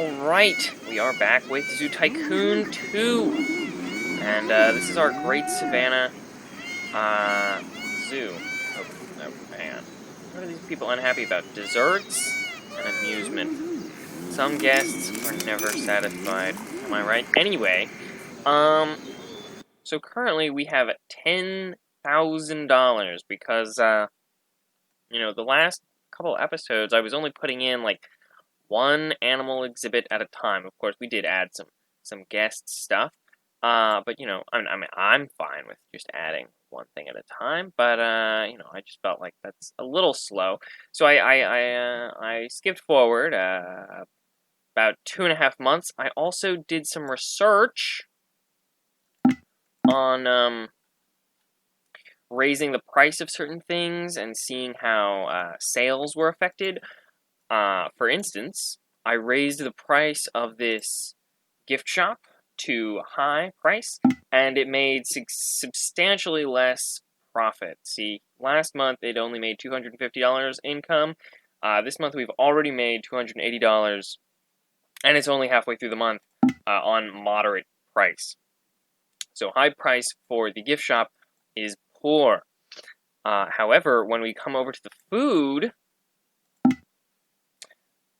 Alright, we are back with Zoo Tycoon 2. And this is our Great Savannah zoo. Oh, no, hang on. What are these people unhappy about? Desserts and amusement. Some guests are never satisfied. Am I right? Anyway, so currently we have $10,000 because, the last couple episodes I was only putting in, like, one animal exhibit at a time. Of course, we did add some guest stuff, but I'm fine with just adding one thing at a time. But I just felt like that's a little slow, so I skipped forward about 2.5 months. I also did some research on raising the price of certain things and seeing how sales were affected. For instance, I raised the price of this gift shop to a high price, and it made substantially less profit. See, last month it only made $250 income. This month we've already made $280, and it's only halfway through the month on moderate price. So high price for the gift shop is poor. However, when we come over to the food,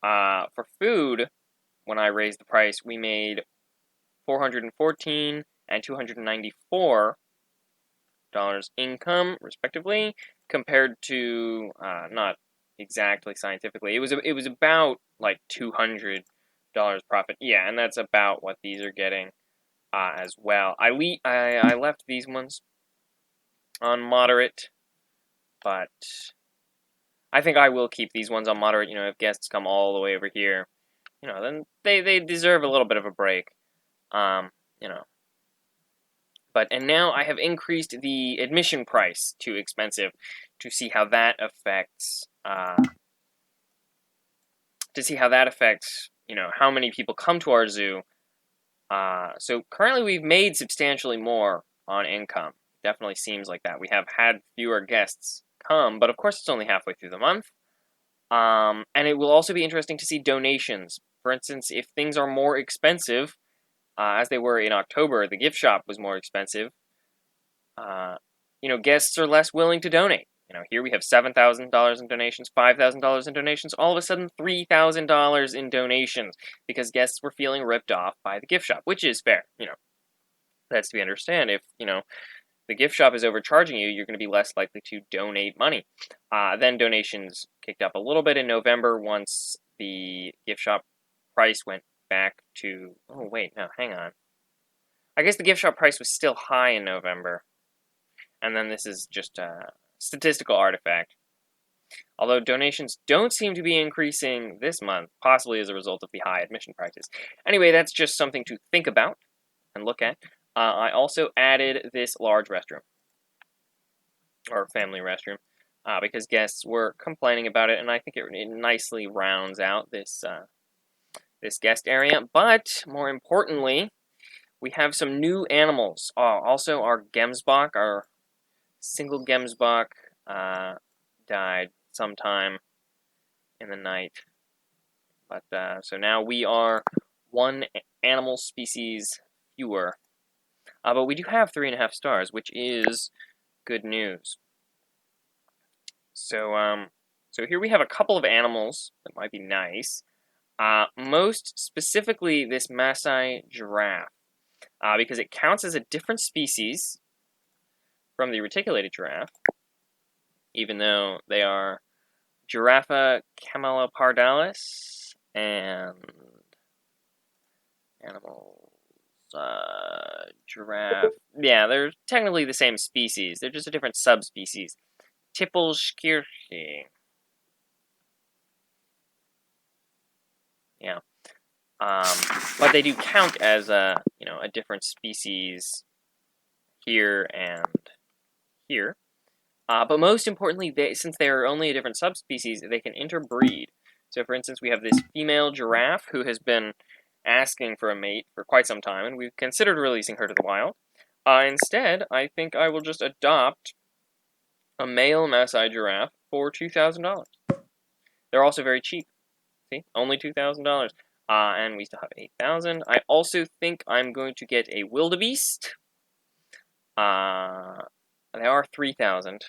for food, when I raised the price, we made $414 and $294 income, respectively, compared to not exactly scientifically. It was about like $200 profit. Yeah, and that's about what these are getting as well. I left these ones on moderate, but I think I will keep these ones on moderate. If guests come all the way over here, then they deserve a little bit of a break. You know. And now I have increased the admission price to expensive to see how that affects how many people come to our zoo. So currently we've made substantially more on income. Definitely seems like that. We have had fewer guests come, but of course it's only halfway through the month. And it will also be interesting to see donations. For instance, if things are more expensive, as they were in October, the gift shop was more expensive. Guests are less willing to donate. Here we have $7,000 in donations, $5,000 in donations, all of a sudden $3,000 in donations because guests were feeling ripped off by the gift shop, which is fair. That's to be understood. If, the gift shop is overcharging you, you're going to be less likely to donate money. Then donations kicked up a little bit in November once the gift shop price went back to... Oh, wait, no, hang on. I guess the gift shop price was still high in November. And then this is just a statistical artifact. Although donations don't seem to be increasing this month, possibly as a result of the high admission prices. Anyway, that's just something to think about and look at. I also added this large restroom, or family restroom, because guests were complaining about it, and I think it nicely rounds out this guest area. But more importantly, we have some new animals. Also, our Gemsbok, our single Gemsbok, died sometime in the night. But so now we are one animal species fewer. But we do have 3.5 stars, which is good news. So here we have a couple of animals that might be nice. Most specifically, this Maasai giraffe, because it counts as a different species from the reticulated giraffe, even though they are Giraffa camelopardalis and animals. Giraffe. Yeah, they're technically the same species. They're just a different subspecies. Tippelskirche. Yeah. But they do count as a different species here and here. But most importantly, since they are only a different subspecies, they can interbreed. So, for instance, we have this female giraffe who has been asking for a mate for quite some time, and we've considered releasing her to the wild. Instead, I think I will just adopt a male Maasai giraffe for $2,000. They're also very cheap. See, only $2,000. And we still have 8,000. I also think I'm going to get a wildebeest. They are 3,000.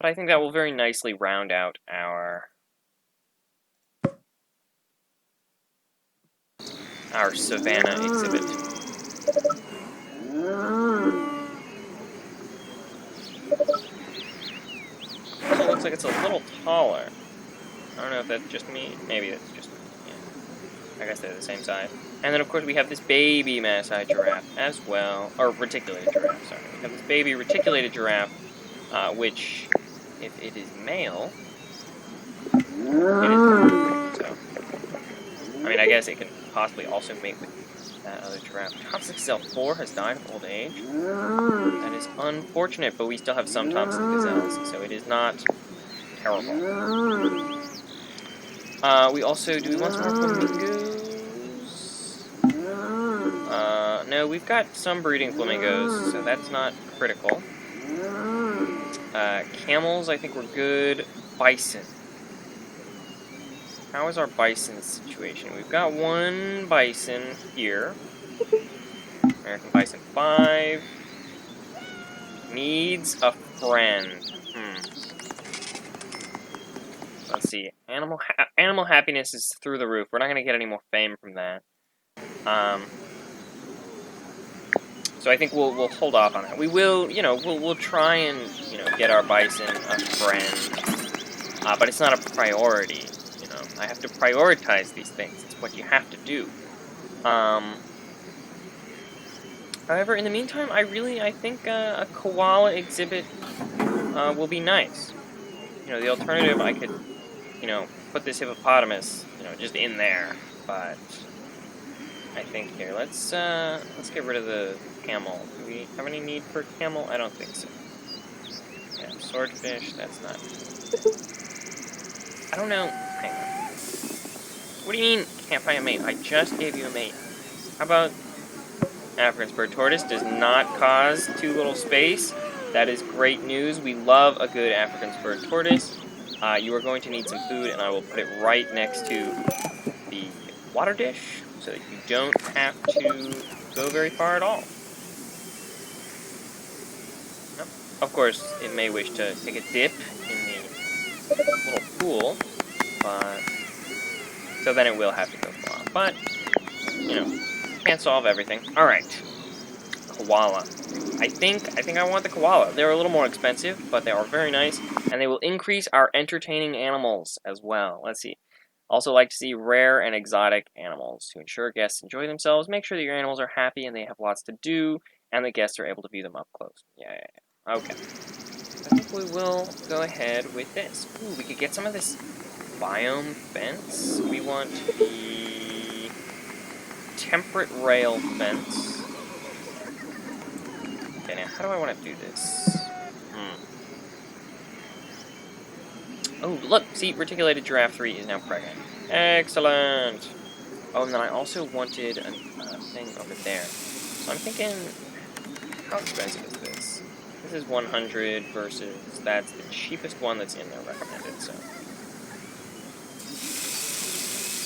But I think that will very nicely round out our Savannah exhibit. Also looks like it's a little taller. I don't know if that's just me. Maybe that's just me. Yeah. I guess they're the same size. And then, of course, we have this baby Maasai giraffe as well. Or reticulated giraffe, sorry. We have this baby reticulated giraffe, which, if it is male, it is not. So, I mean, I guess it can possibly also mate with that other giraffe. Thompson Gazelle 4 has died of old age. That is unfortunate, but we still have some Thompson Gazelles, so it is not terrible. We also, do we want some more flamingos? No, we've got some breeding flamingos, so that's not critical. Camels, I think we're good. Bison. How is our bison situation? We've got one bison here. American Bison 5. Needs a friend. Let's see. Animal happiness is through the roof. We're not going to get any more fame from that. So I think we'll hold off on that. We will, we'll try and, get our bison a friend. But it's not a priority, I have to prioritize these things. It's what you have to do. However, in the meantime, I think a koala exhibit will be nice. The alternative, I could, put this hippopotamus, just in there. But I think here, let's get rid of the camel. Do we have any need for camel? I don't think so. Yeah, swordfish, that's not. I don't know. Hang on. What do you mean, can't find a mate? I just gave you a mate. How about African spurred tortoise does not cause too little space? That is great news. We love a good African spurred tortoise. You are going to need some food, and I will put it right next to the water dish so that you don't have to go very far at all. Of course, it may wish to take a dip in the little pool, but so then it will have to go far. But, can't solve everything. All right, koala. I think I want the koala. They're a little more expensive, but they are very nice, and they will increase our entertaining animals as well. Let's see. Also like to see rare and exotic animals. To ensure guests enjoy themselves, make sure that your animals are happy and they have lots to do, and the guests are able to view them up close. Yeah. Okay. I think we will go ahead with this. Ooh, we could get some of this biome fence. We want the temperate rail fence. Okay, now how do I want to do this? Oh, look! See, reticulated giraffe 3 is now pregnant. Excellent! Oh, and then I also wanted a thing over there. So I'm thinking, how expensive is this? This is 100 versus, that's the cheapest one that's in there recommended, so.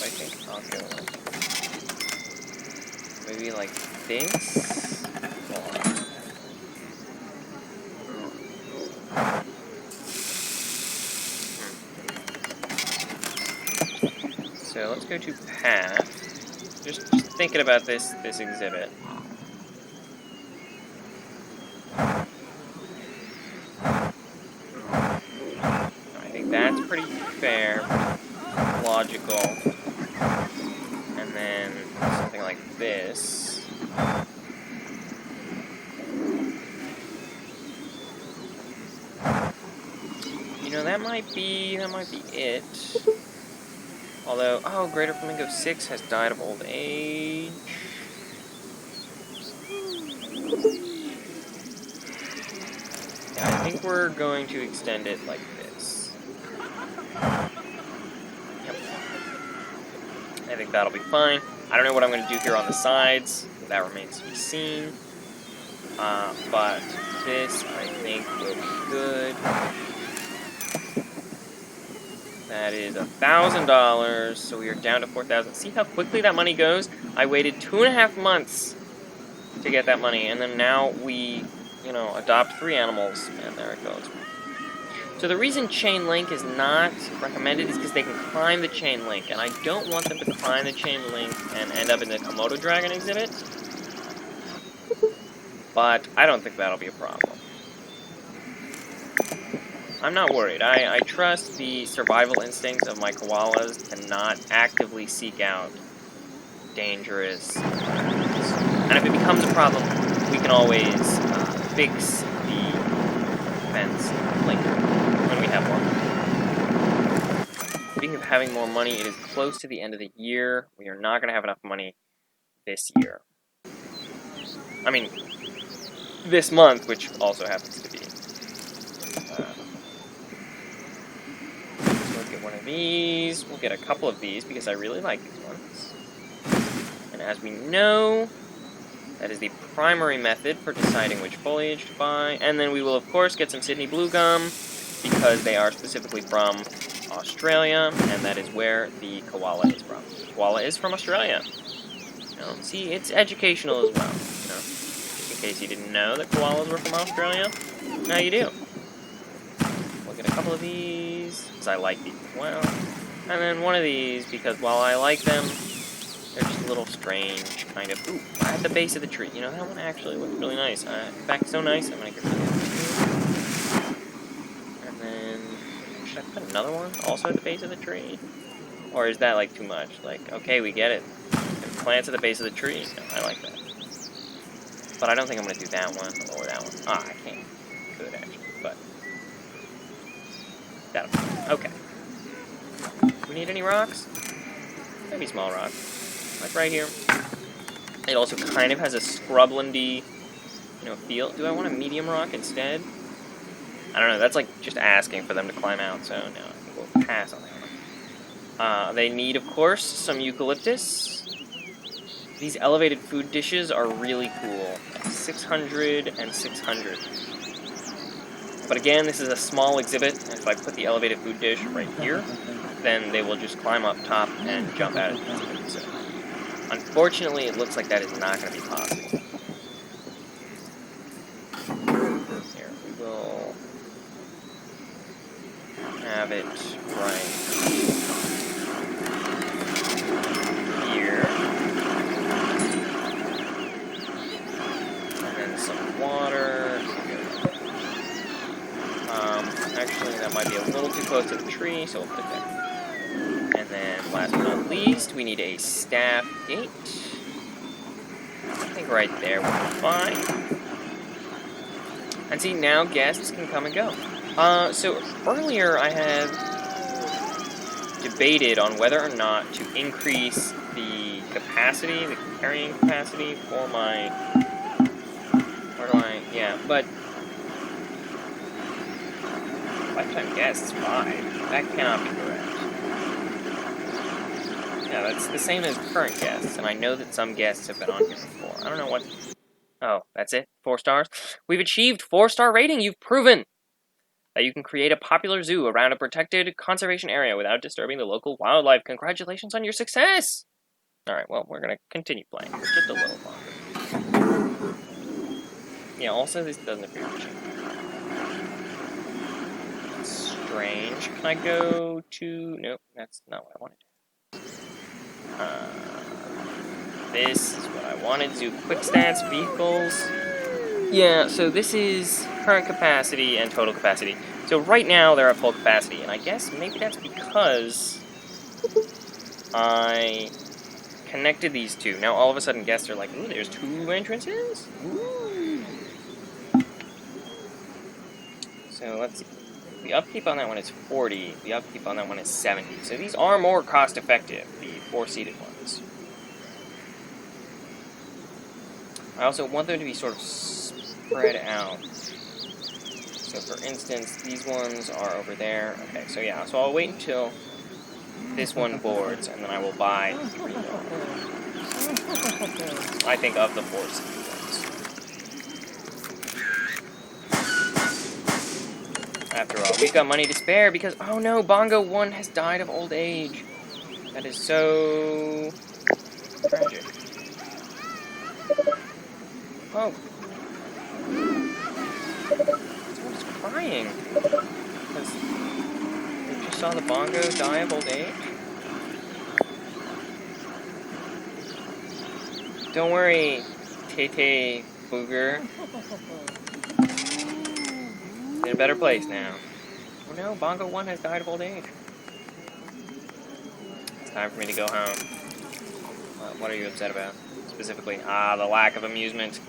I think I'll go like, maybe like this? So let's go to path. Just thinking about this exhibit. I think that's pretty fair, logical. And then something like this. That might be it. Although, oh, Greater Flamingo 6 has died of old age. Yeah, I think we're going to extend it like this. Yep. I think that'll be fine. I don't know what I'm going to do here on the sides. That remains to be seen. But this, I think, will be good. That is $1,000, so we are down to 4,000. See how quickly that money goes? I waited 2.5 months to get that money, and then now we, adopt 3 animals, and there it goes. So the reason chain link is not recommended is because they can climb the chain link, and I don't want them to climb the chain link and end up in the Komodo dragon exhibit. But I don't think that'll be a problem. I'm not worried. I trust the survival instincts of my koalas to not actively seek out dangerous environments. And if it becomes a problem, we can always fix the fence later when we have more money. Speaking of having more money, it is close to the end of the year. We are not going to have enough money this year. I mean, this month, which also happens to be. We'll get one of these. We'll get a couple of these because I really like these ones. And as we know, that is the primary method for deciding which foliage to buy. And then we will, of course, get some Sydney Blue Gum because they are specifically from Australia, and that is where the koala is from. The koala is from Australia. See, it's educational as well. In case you didn't know that koalas were from Australia, now you do. We'll get a couple of these, because I like these as well. And then one of these, because while I like them, they're just a little strange, kind of. Ooh, at the base of the tree. That one actually looks really nice. In fact, so nice, I'm going to get rid of it. And then, should I put another one also at the base of the tree? Or is that, like, too much? Like, okay, we get it. And plants at the base of the tree. No, I like that. But I don't think I'm going to do that one or that one. Ah, I can't. Could, actually, but that'll be okay. Do we need any rocks? Maybe small rocks. Like right here. It also kind of has a scrublandy, feel. Do I want a medium rock instead? I don't know. That's like just asking for them to climb out, so no, I think we'll pass on that one. They need, of course, some eucalyptus. These elevated food dishes are really cool. 600 and 600. But again, this is a small exhibit, and if I put the elevated food dish right here, then they will just climb up top and jump out of the exhibit. So, unfortunately, it looks like that is not going to be possible. Here, we will have it right here. And then some water. Actually, that might be a little too close to the tree, so we'll put it there. And then, last but not least, we need a staff gate. I think right there will be fine. And see, now guests can come and go. So earlier I had debated on whether or not to increase the capacity, the carrying capacity for my... but... Lifetime guests, 5. That cannot be correct. Yeah, that's the same as current guests, and I know that some guests have been on here before. I don't know what... Oh, that's it? 4 stars? We've achieved 4-star rating! You've proven that you can create a popular zoo around a protected conservation area without disturbing the local wildlife. Congratulations on your success! Alright, well, we're gonna continue playing for just a little longer. Yeah, also this doesn't appear to change. Strange. Can I go to... Nope, that's not what I wanted. This is what I wanted. Zoo quick stats, vehicles. Yeah, so this is current capacity and total capacity. So right now they're at full capacity, and I guess maybe that's because I connected these two. Now all of a sudden guests are like, ooh, there's 2 entrances? Ooh. So let's see. The upkeep on that one is 40. The upkeep on that one is 70. So these are more cost-effective, the 4-seated ones. I also want them to be sort of spread out. So for instance, these ones are over there. Okay, so yeah, so I'll wait until this one boards, and then I will buy 3 more. I think of the 4-seated ones. After all, we've got money to spare because, oh no, Bongo 1 has died of old age. That is so tragic. Oh. Someone's crying. Because they just saw the Bongo die of old age. Don't worry, Tay Booger. It's in a better place now. Oh no, Bongo 1 has died of old age. It's time for me to go home. What are you upset about? Specifically, the lack of amusement.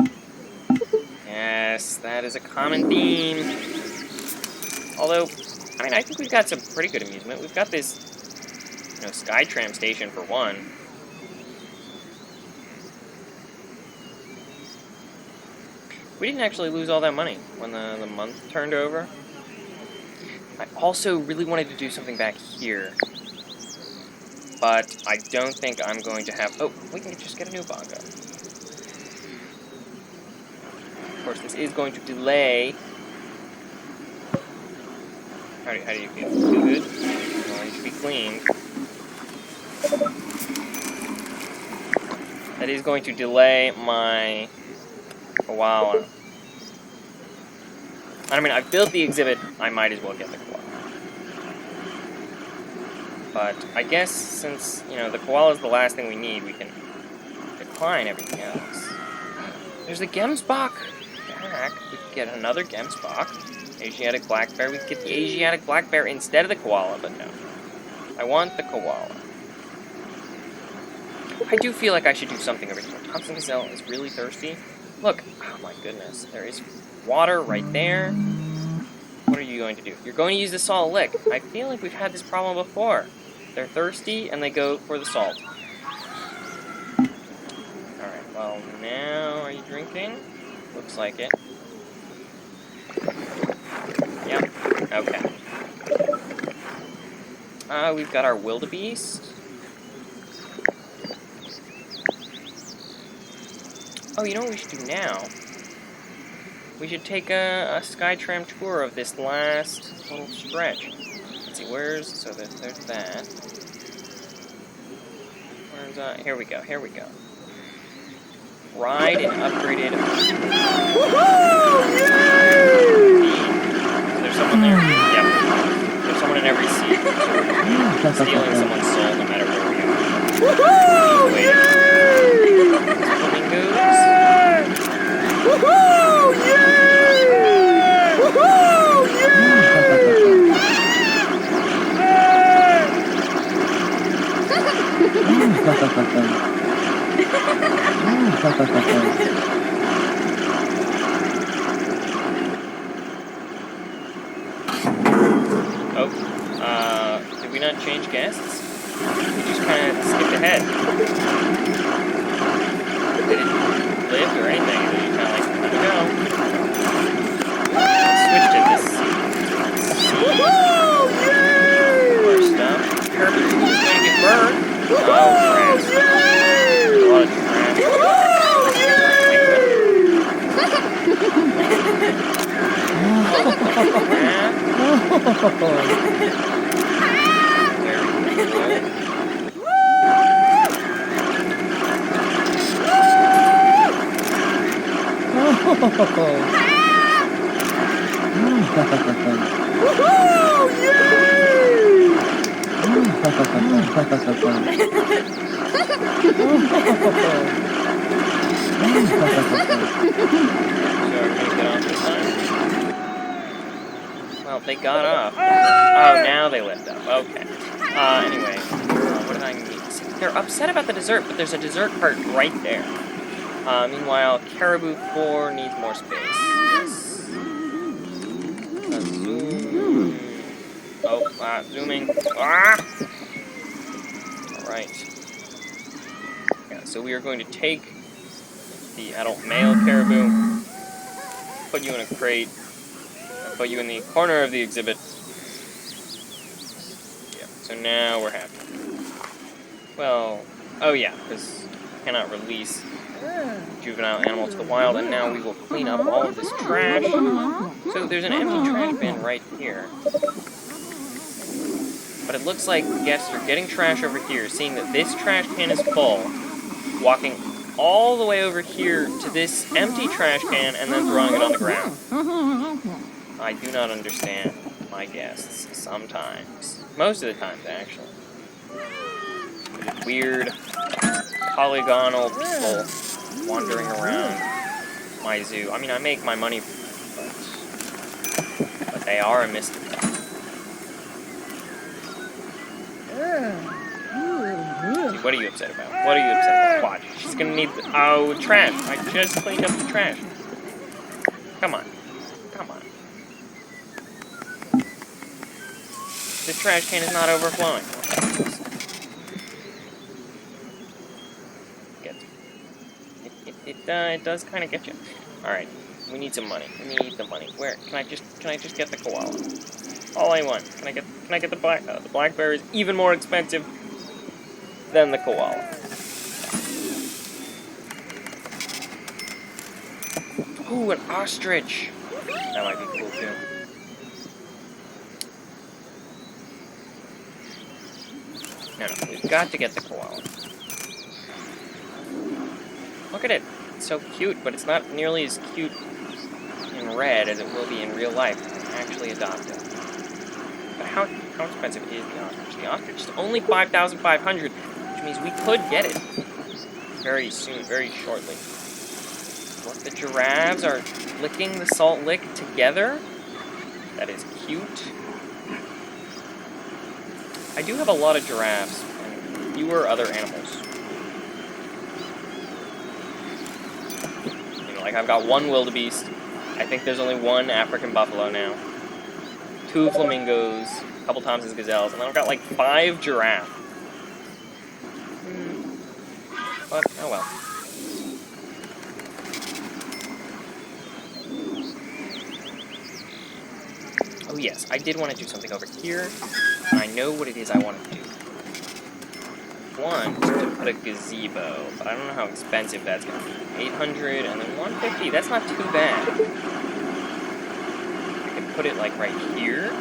Yes, that is a common theme. Although, I mean, I think we've got some pretty good amusement. We've got this, Skytram station for one. We didn't actually lose all that money when the month turned over. I also really wanted to do something back here. But I don't think I'm going to have... Oh, we can just get a new Bongo. Of course, this is going to delay... How do you feel? Feel good? Well, you should be cleaned. That is going to delay my... koala. I mean, I've built the exhibit, I might as well get the koala. But I guess since, the koala is the last thing we need, we can decline everything else. There's the Gemsbok back. We could get another Gemsbok. Asiatic black bear. We could get the Asiatic black bear instead of the koala, but no. I want the koala. I do feel like I should do something over here. Thompson Gazelle is really thirsty. Look, oh my goodness, there is water right there. What are you going to do? You're going to use the salt lick. I feel like we've had this problem before. They're thirsty, and they go for the salt. Alright, well, now, are you drinking? Looks like it. Yep, okay. We've got our wildebeest. Oh, you know what we should do now? We should take a Skytram tour of this last little stretch. Let's see, so there's that. Where's, here we go. Ride and upgraded. Woohoo! Yay! There's someone there. Yep. There's someone in every seat. So we're stealing someone's soul no matter where we are. Woohoo! Yay! Flamingos. Woohoo! Yay! Woohoo! Yay! Did we not change guests? We just kind of skipped ahead. They didn't live or anything. They just kind of like, let me go. Let's switch to this. Woohoo! Yay! More stuff. Kirby's going to get burned. Oh, trash. There's a lot of trash. Well, they got off. Oh, now they lift up. Okay. Anyway, what did I need? They're upset about the dessert, but there's a dessert cart right there. Meanwhile, Caribou 4 needs more space. Zoom. Oh, zooming. Ah! Alright. Yeah, so we are going to take the adult male caribou, put you in a crate, and put you in the corner of the exhibit. Yeah, so now we're happy. Well, oh yeah, because we cannot release juvenile animal to the wild, and now we will clean up all of this trash. So there's an empty trash bin right here. But it looks like guests are getting trash over here, seeing that this trash can is full, walking all the way over here to this empty trash can, and then throwing it on the ground. I do not understand my guests sometimes. Most of the times, actually. Weird, polygonal people wandering around my zoo. I mean, I make my money, but they are a mystery. What are you upset about? What are you upset about? Watch. She's gonna need the... Oh, trash. I just cleaned up the trash. Come on. Come on. This trash can is not overflowing. It does kind of get you. Alright. We need some money. We need the money. Where? Can I just get the koala? All I want. Can I get the black... the blackberry is even more expensive than the koala. Ooh, an ostrich! That might be cool, too. No, we've got to get the koala. Look at it. It's so cute, but it's not nearly as cute in red as it will be in real life when it's actually adopted. But how expensive is the ostrich? The ostrich is only 5,500, which means we could get it very soon, very shortly. What, the giraffes are licking the salt lick together? That is cute. I do have a lot of giraffes and fewer other animals. You know, like I've got one wildebeest. I think there's only one African buffalo now. 2 flamingos, a couple times as gazelles, and then I've got like 5 giraffes. But, oh well. Oh yes, I did want to do something over here. I know what it is I want to do. One, to put a gazebo, but I don't know how expensive that's going to be. 800 and then 150, that's not too bad. I could put it like right here.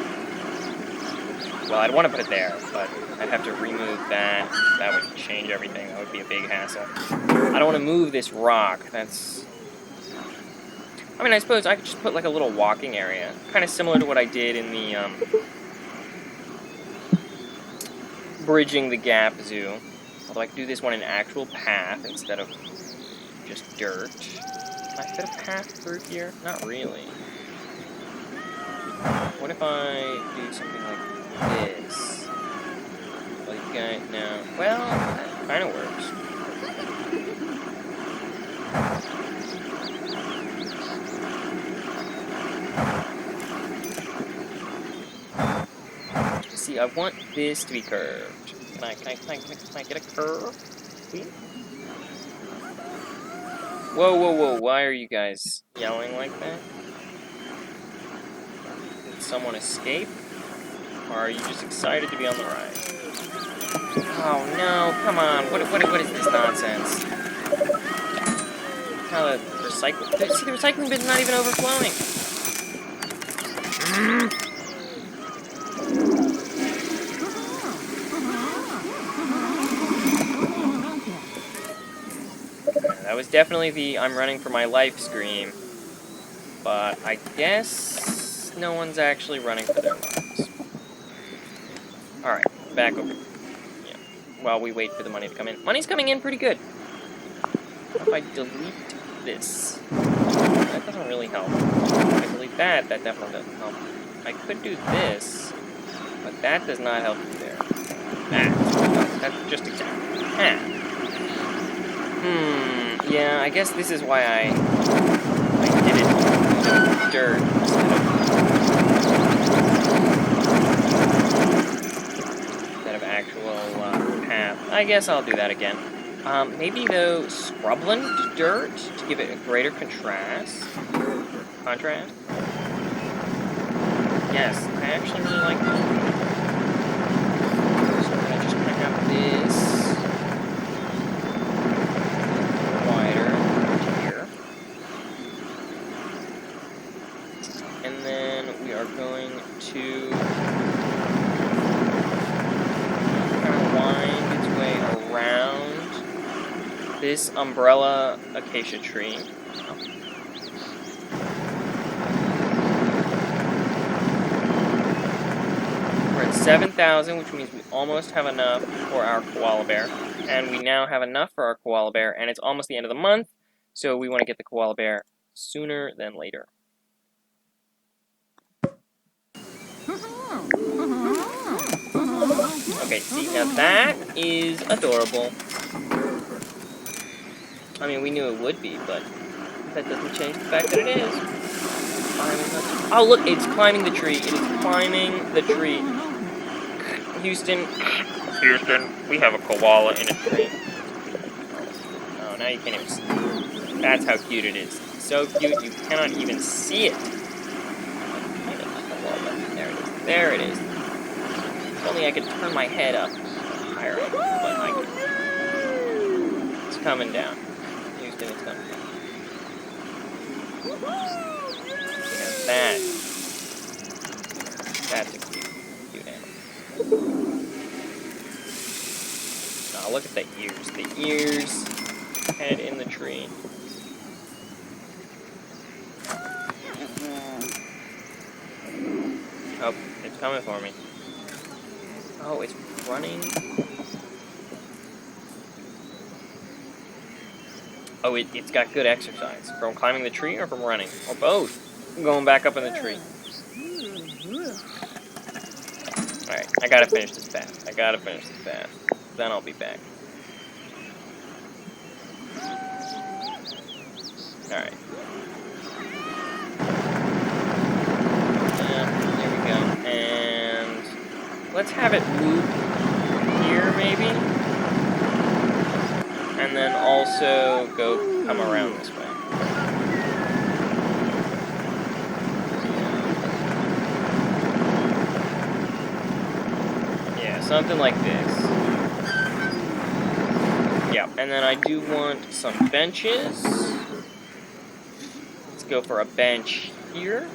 Well, I'd want to put it there, but I'd have to remove that. That would change everything. That would be a big hassle. I don't want to move this rock. That's... I mean, I suppose I could just put like a little walking area. Kind of similar to what I did in the, Bridging the Gap Zoo. Although I could do this one in actual path instead of just dirt. Can I fit a path through here? Not really. What if I do something like this? Like, no. Well, that kind of works. See, I want this to be curved. Can I get a curve? Please? Whoa, why are you guys yelling like that? Did someone escape? Or are you just excited to be on the ride? Oh no, come on, what is this nonsense? How the recycle... See, the recycling bin's not even overflowing! That was definitely the I'm running for my life scream. But I guess no one's actually running for their lives. Alright, back over. Yeah. While we wait for the money to come in. Money's coming in pretty good. If I delete this, that doesn't really help. If I delete that, that definitely doesn't help. I could do this, but that does not help you there. That's just exactly. Yeah, I guess this is why I did it with dirt instead of actual path. I guess I'll do that again. Maybe though scrubland dirt to give it a greater contrast. Yes, I actually really like that. So I'm gonna just pick up this. this umbrella acacia tree. We're at 7,000, which means we almost have enough for our koala bear. And we now have enough for our koala bear, and it's almost the end of the month, so we want to get the koala bear sooner than later. Okay, see, now that is adorable. I mean, we knew it would be, but that doesn't change the fact that it is. Oh, look, it's climbing the tree. It is climbing the tree. Houston, we have a koala in a tree. Oh, now you can't even see it. That's how cute it is. So cute, you cannot even see it. There it is. There it is. If only I could turn my head up higher, but I can't. It's coming down. Houston, it's coming down. Yeah, that's a cute animal. Oh, look at the ears. The ears, head in the tree. Oh, it's coming for me. Oh, it's running. Oh, it's got good exercise. From climbing the tree or from running? Or both. I'm going back up in the tree. Alright, I gotta finish this path. Then I'll be back. Alright. There we go. And let's have it loop here, maybe? And then also come around this way. Yeah, something like this. Yeah, and then I do want some benches. Let's go for a bench here.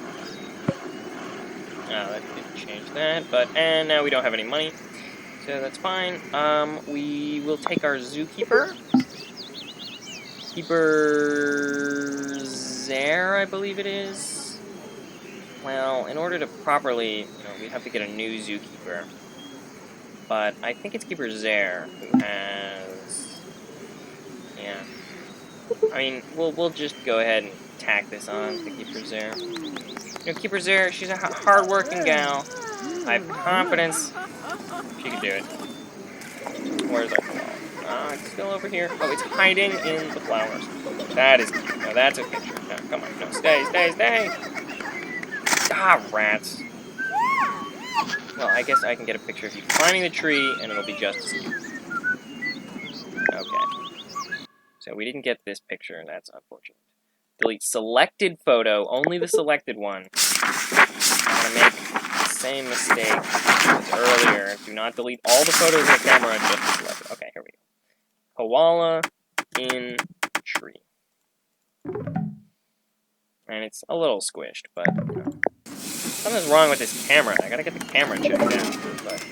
Oh, that didn't change that, and now we don't have any money. So that's fine. We will take our zookeeper. Keeper Zare, I believe it is. Well, in order to properly, we have to get a new zookeeper. But I think it's Keeper Zare who has. Yeah. I mean, we'll just go ahead and tack this on to Keeper Zare. Keeper Zare, she's a hard-working gal. I have confidence she can do it. Where's our koala? It's still over here. Oh, it's hiding in the flowers. That is cute. No, that's a picture. No, come on. No, stay. Ah, rats. Well, I guess I can get a picture of you climbing the tree, and it'll be just as cute. Okay. So we didn't get this picture, and that's unfortunate. Delete selected photo, only the selected one. I'm going to make the same mistake as earlier. Do not delete all the photos in the camera, just the selected. Okay, here we go. Koala in tree. And it's a little squished, but, something's wrong with this camera. I gotta get the camera checked out.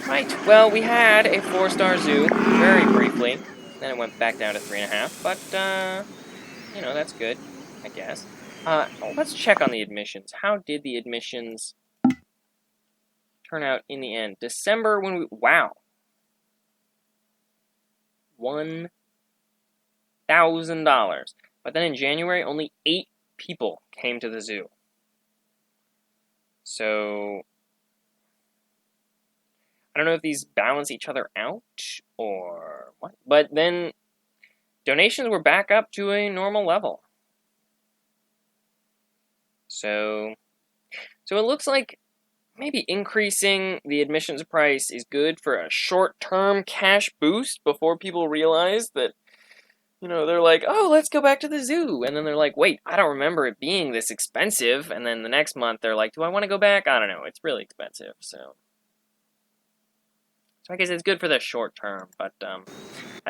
Alright, well, we had a 4-star zoo, very briefly. Then it went back down to 3.5, but, that's good, I guess. Let's check on the admissions. How did the admissions turn out in the end? December, wow. $1,000. But then in January, only 8 people came to the zoo. So I don't know if these balance each other out or what. But then donations were back up to a normal level. So it looks like maybe increasing the admissions price is good for a short-term cash boost before people realize that, they're like, oh, let's go back to the zoo. And then they're like, wait, I don't remember it being this expensive. And then the next month they're like, do I want to go back? I don't know. It's really expensive. So I guess it's good for the short term. But I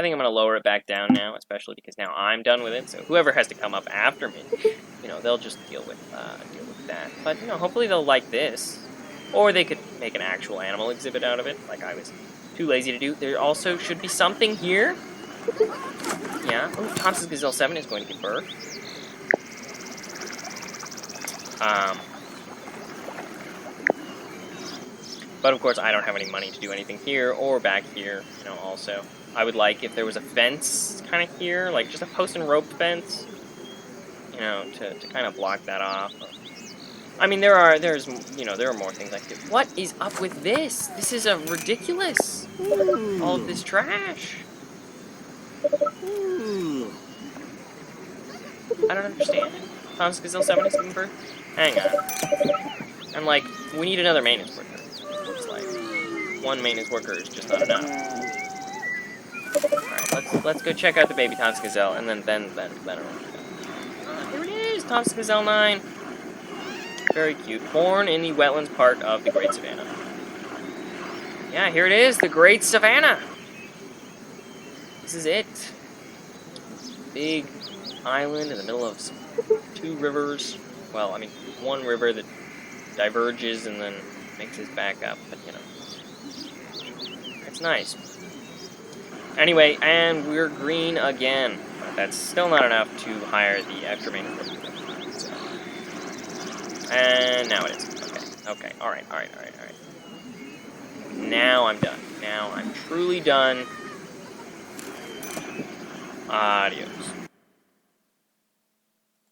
think I'm going to lower it back down now, especially because now I'm done with it. So whoever has to come up after me, they'll just deal with that. But, hopefully they'll like this. Or they could make an actual animal exhibit out of it, like I was Too lazy to do. There also should be something here. Yeah. Oh, Thompson's Gazelle 7 is going to give birth. But of course, I don't have any money to do anything here or back here, you know, also. I would like if there was a fence kind of here, like just a post and rope fence, you know, to kind of block that off. I mean, there are more things I could do. What is up with this? This is a ridiculous. All of this trash. I don't understand. Thomas Gazelle 7 is giving birth? Hang on. I'm like, we need another maintenance worker. Looks like. One maintenance worker is just not enough. Alright, let's go check out the baby Thomas Gazelle, and then here it is, Thomas Gazelle 9. Very cute. Born in the wetlands part of the Great Savannah. Yeah, here it is, the Great Savannah. This is it. Big island in the middle of two rivers. Well, I mean, one river that diverges and then mixes back up, but you know. It's nice. Anyway, and we're green again. But that's still not enough to hire the extra maintenance worker. So. And now it is. Okay, alright. Now I'm done. Now I'm truly done. Adios.